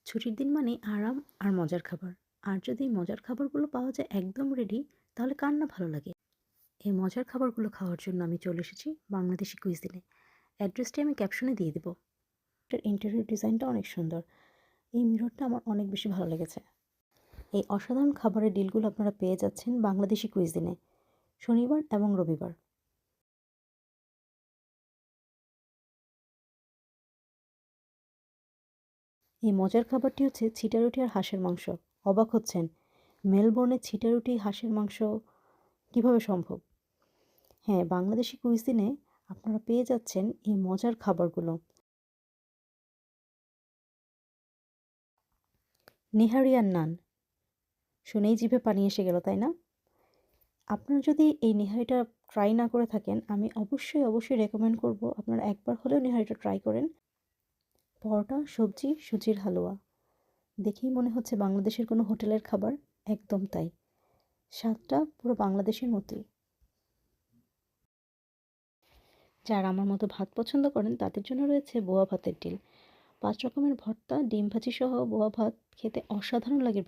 ছুটির দিন মানেই আরাম আর মজার খাবার। আর যদি এই মজার খাবারগুলো পাওয়া যায় একদম রেডি, তাহলে কার না ভালো লাগে? এই মজার খাবারগুলো খাওয়ার জন্য আমি চলে এসেছি বাংলাদেশি কুইজিনে। অ্যাড্রেসটি আমি ক্যাপশনে দিয়ে দিব। এটার ইন্টেরিয়র ডিজাইনটা অনেক সুন্দর। এই মিররটা আমার অনেক বেশি ভালো লেগেছে। এই অসাধারণ খাবারের ডিলগুলো আপনারা পেয়ে যাচ্ছেন বাংলাদেশি কুইজিনে, শনিবার এবং রবিবার। এই মজার খাবারটি হচ্ছে ছিটা রুটি আর হাঁসের মাংস। অবাক হচ্ছেন, মেলবোর্নে ছিটা রুটি হাঁসের মাংস কিভাবে সম্ভব? হ্যাঁ, বাংলাদেশি কুইজিনে আপনারা পেয়ে যাচ্ছেন এই মজার খাবারগুলো। নেহারি আর নান, শুনেই জিভে পানি এসে গেল, তাই না? আপনারা যদি এই নেহারিটা ট্রাই না করে থাকেন, আমি অবশ্যই রেকমেন্ড করব আপনারা একবার হলেও নেহারিটা ট্রাই করেন। পরোটা, সবজি, সুজির হালুয়া। দেখেই মনে হচ্ছে বাংলাদেশের কোনো হোটেলের খাবার। একদম তাই। স্বাদটা পুরো বাংলাদেশের মতোই। যারা আমার মতো ভাত পছন্দ করেন তাদের জন্য রয়েছে বোয়া ভাতের ডিল। ৫ রকমের ভর্তা, ডিম ভাজি সহ বোয়া ভাত খেতে অসাধারণ লাগে।